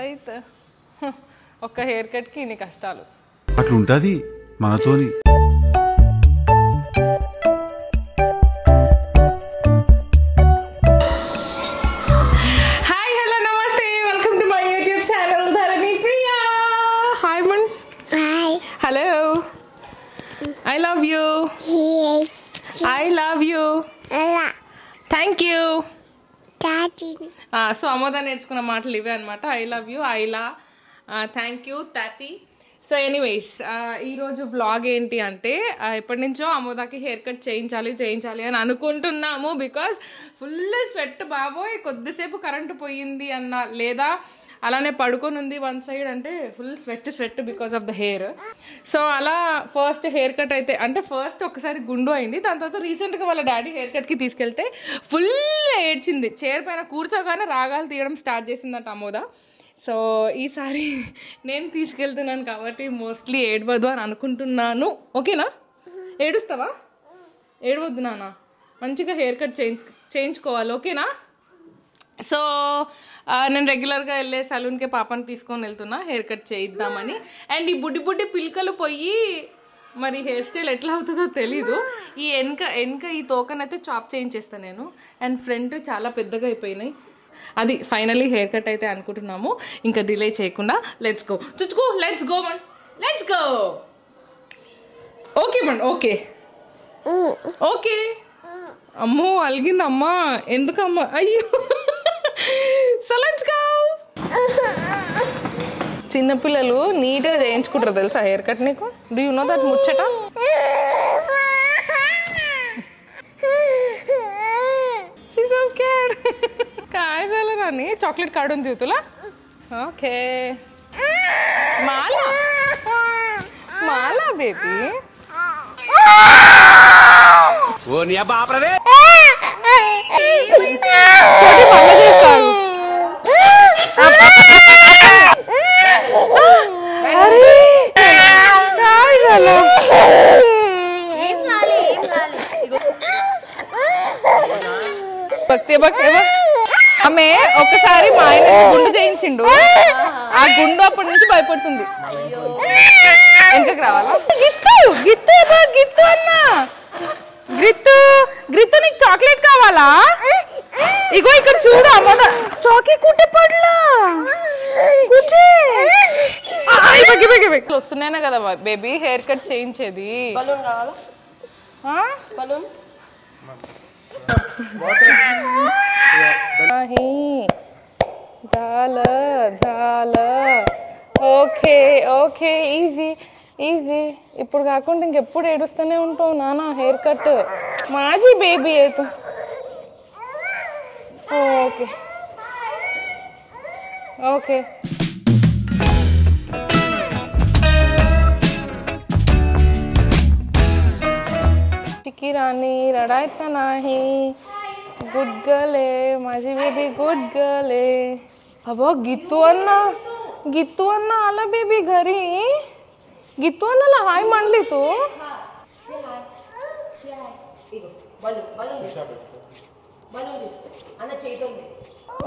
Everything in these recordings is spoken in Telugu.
అయితే ఒక్క హెయిర్ కట్కి ఇన్ని కష్టాలు అట్లుంటది మనతోని. హాయ్ హలో నమస్తే welcome to my YouTube channel Dharani Priya. Hi man. Hi. Hello. I love you. I love you. Thank you. So Amoda నేర్చుకున్న మాటలు ఇవే అనమాట. ఐ లవ్ యూ, ఐలా, థ్యాంక్ యూ, తాతి. సో ఎనీవేస్ ఈరోజు వ్లాగ్ ఏంటి అంటే ఎప్పటి నుంచో అమోదాకి హెయిర్ కట్ చేయించాలి అని అనుకుంటున్నాము. బికాస్ ఫుల్ స్వెట్ బాబోయ్, కొద్దిసేపు కరెంటు పోయింది అన్న లేదా అలానే పడుకొని ఉంది వన్ సైడ్ అంటే full sweat because of the hair. So అలా ఫస్ట్ హెయిర్ కట్ అయితే అంటే ఫస్ట్ ఒకసారి గుండు అయింది. దాని తర్వాత రీసెంట్గా వాళ్ళ డాడీ హెయిర్ కట్కి తీసుకెళ్తే ఫుల్ ఏడ్చింది. చైర్ పైన కూర్చోగానే రాగాలు తీయడం స్టార్ట్ చేసిందంట అమోద. సో ఈసారి నేను తీసుకెళ్తున్నాను కాబట్టి మోస్ట్లీ ఏడవద్దు అని అనుకుంటున్నాను. ఓకేనా? ఏడుస్తావా? ఏడవద్దు నాన్న, మంచిగా హెయిర్ కట్ చేయించుకోవాలి. ఓకేనా? సో నేను రెగ్యులర్గా వెళ్ళే సలూన్కి పాపని తీసుకొని వెళ్తున్నా హెయిర్ కట్ చేయిద్దామని. అండ్ ఈ బుడ్డి పిల్కలు పోయి మరి హెయిర్ స్టైల్ ఎట్లా అవుతుందో తెలీదు. ఈ వెనక ఈ తోకనైతే చాప్ చేయించేస్తాను నేను. అండ్ ఫ్రంట్ చాలా పెద్దగా అయిపోయినాయి. అది ఫైనలీ హెయిర్ కట్ అయితే అనుకుంటున్నాము. ఇంకా డిలే చేయకుండా let's go. చుచ్చుకో, let's go Mann, let's go. Okay Mann, okay okay. అమ్మో అలిగిందమ్మా, ఎందుకమ్మా? అయ్యో. So let's go. చిన్నపిల్లలు నీట్గా చేయించుకుంటారు తెలుసా హెయిర్ కట్. నీకు డూ యు నో దట్ ముచ్చట? She's so scared. काय झालं राणी? चॉकलेट काढून देऊ तुला? ओके. माला बेबी. ओ निया बाप रे. छोटी माला देतात. अरे काय झालं? बघते बघ ఆమె ఒకసారి మా ఆయన గుండు చేయించిండు. ఆ గుండు అప్పటి నుంచి భయపడుతుంది. వెనకకి రావాలా? గిత్తు అన్నా, గిత్తు నీకు చాక్లెట్ కావాలా? ఇగో ఇక్కడ చూడు అమ్మ, చాకీ కుట్టే పడలా వస్తున్నాయినా కదా బేబీ హెయిర్ కట్ చేయించేది. Okay okay, easy. ఇప్పుడు కాకుండా ఇంకెప్పుడు ఏడుస్తూనే ఉంటావు నానా హెయిర్ కట్. మాజీ బేబీ అయితే ఓకే ఓకే. चिकी राणी रडायचं नाही. गुड गर्ल आहे माझी बेबी, गुड गर्ल आहे. अबो गीतू अण्णा आला बेबी घरी. गीतू अण्णाला हाय मानली तू?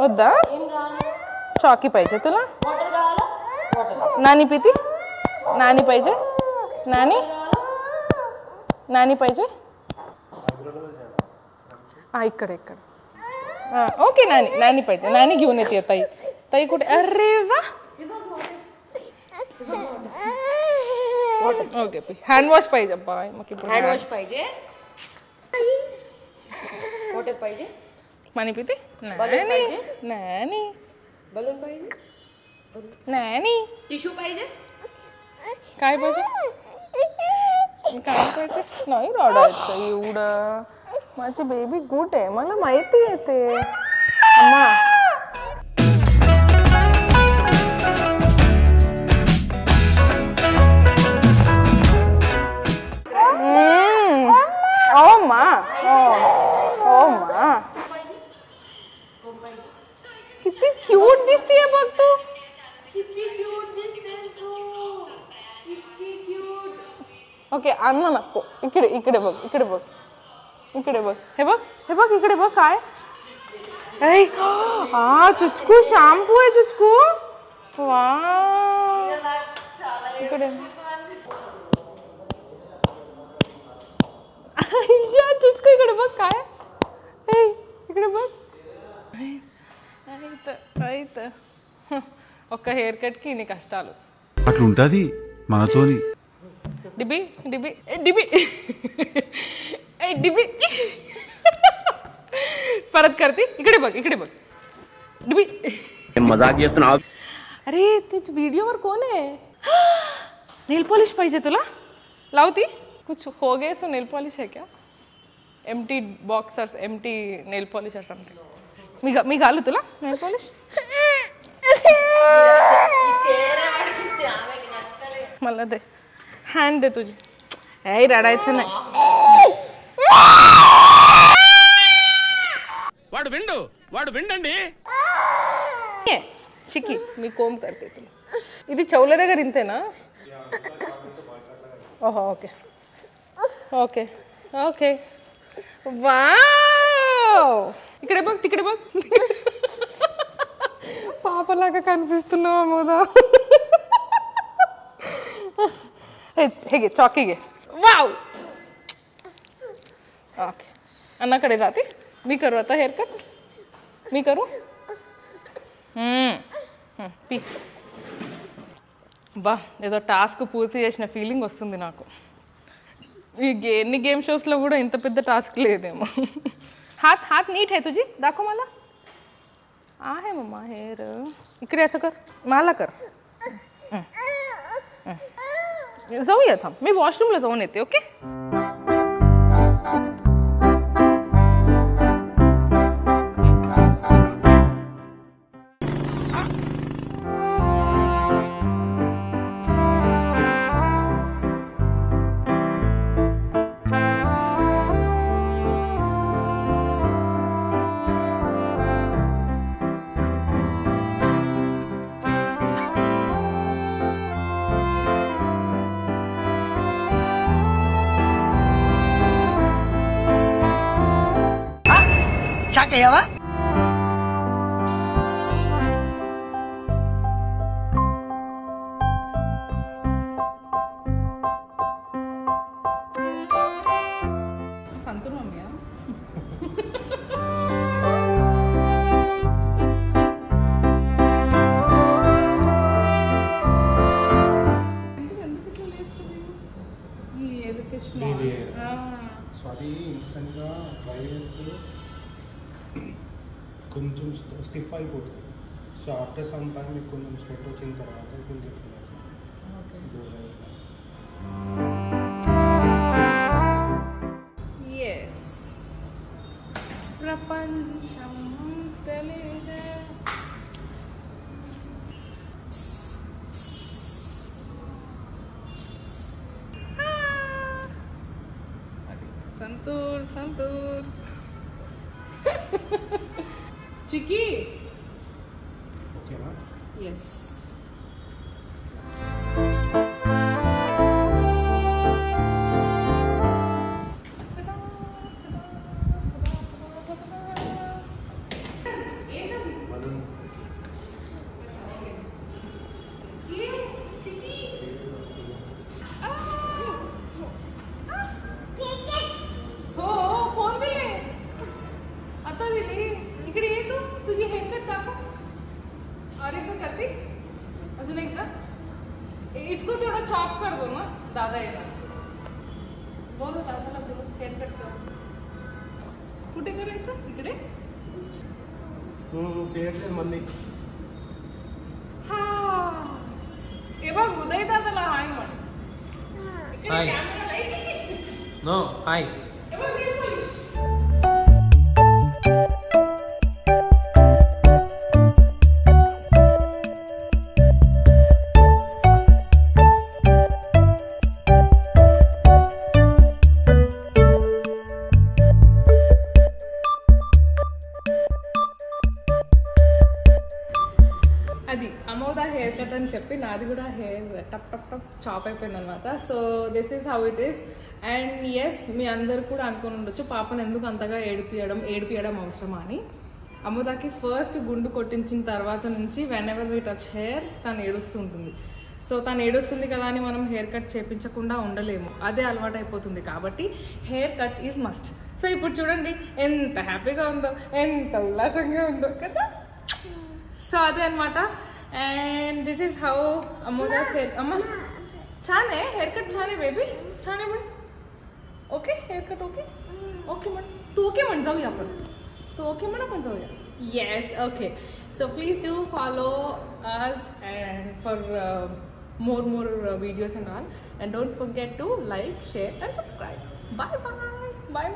వద్దా? చాకీ पाहिजे तुला? नानी पिती? नानी पाहिजे? नानी पाहिजे? ఇక్కడ ओके. नानी पाहिजे. नानी घेऊन येते ताई कुठे? अरे वा. ओके हँड वॉश पाहिजे. बाय मग हँड वॉश पाहिजे. वॉटर पाहिजे. पाणी पिते? नानी बलून पाहिजे. नानी टिश्यू पाहिजे. काय पाहिजे? काय पाहिजे? नाही रडायचं एवढं. माझी बेबी गुड आहे, मला माहिती आहे ते. अम्मा ओ मा किती क्यूट दिसतेय बघ तू. ओके अण्णा नको. इकडे बघ. हे बघ इकडे बघ काय. చుచ్చుకు షాంపూ చుచ్చుకు వా ఇక్కడ చుచ్చుకు ఇక్కడ బघ काय ఇక్కడ బघ అయితే ఒక్క హెయిర్ కట్కి ఇన్ని కష్టాలు అట్లుంటది మనతోని డిబి డిబి డిబి डिबी परत करते इकडे बघ डिबी मजाक చేస్తున్నావు अरे ते व्हिडिओवर कोण आहे नेल पॉलिश पाहिजे तुला लावती कुछ हो गए सो नेल पॉलिश है क्या empty boxers empty nail polish और समथिंग मी घालू तुला नेल पॉलिश मला दे हँड दे तुझी ऐ रडायचं नाही వాడు విండండి చిక్కి మీ కోమ్ करते तुला ఇది చెవుల దగ్గర ఇంతేనా ఓహో ఓకే ఓకే ఓకే వావ్ ఇక్కడే బघ తిక్కడే బघ పాపలాగా కనిపిస్తున్నావు అమోదా हेगे चौकीगे वाव ओके अन्नाकडे जाते मी करू आता हेअर कट मी करू పీ బా ఏదో టాస్క్ పూర్తి చేసిన ఫీలింగ్ వస్తుంది నాకు ఎన్ని గేమ్ షోస్లో కూడా ఇంత పెద్ద టాస్క్ లేదేమో हात नीट है तुझी दाखव मला आहे मम्मा हेअर इकडे असं कर मला कर जाऊया थांब मी वॉशरूमला जाऊन येते ओके क्या संतूर मम्मी సో అది ఇన్స్టెంట్గా ట్రై చేస్తే కొంచెం స్టిఫ్ అయిపోతుంది. సో ఆఫ్టర్ సమ్ టైం మీకు కొంచెం స్వెట్ వచ్చిన తర్వాత ఎస్ ప్రపంచం తెలియదే संतूर संतूर चिकी ఓకేనా? यस तुझी हेअरकट दाखव और एकदा करते अजून एकदा इसको थोड़ा चॉप कर दो ना दादा येणार बोलो दादाला बोलो हेअरकट कर कुठे करायचं इकडे చేయట్లేదు మళ్ళీ. हा हे बघ उदय दादाला हाय म्हण इकडे कॅमेरा लाईची नो हाय हे बघ नेल पॉलिश అది అమోదా హెయిర్ కట్ అని చెప్పి నాది కూడా హెయిర్ టప్ టప్ టప్ చాప్ అయిపోయింది అనమాట. So this is how it is. And ఎస్ మీ అందరు కూడా అనుకుని ఉండొచ్చు పాపను ఎందుకు అంతగా ఏడిపియడం అవసరమా అని. అమోదాకి ఫస్ట్ గుండు కొట్టించిన తర్వాత నుంచి whenever we touch hair తను ఏడుస్తుంటుంది. సో తను ఏడుస్తుంది కదా అని మనం హెయిర్ కట్ చేయించకుండా ఉండలేము, అదే అలవాటు అయిపోతుంది. కాబట్టి hair cut is must. So ఇప్పుడు చూడండి ఎంత హ్యాపీగా ఉందో, ఎంత ఉల్లాసంగా ఉందో కదా. సో అదే అనమాట. And this is how Amoda's hair. అమ్మ చానే హెయిర్ कट छाने बेबी छाने मन ओके हेयर कट ओके मन तू ओके मन जाऊया आपण तू ओके मन आपण जाऊया. Yes, okay. So please do follow us and for more videos and all, and don't forget to like, share and subscribe. Bye bye.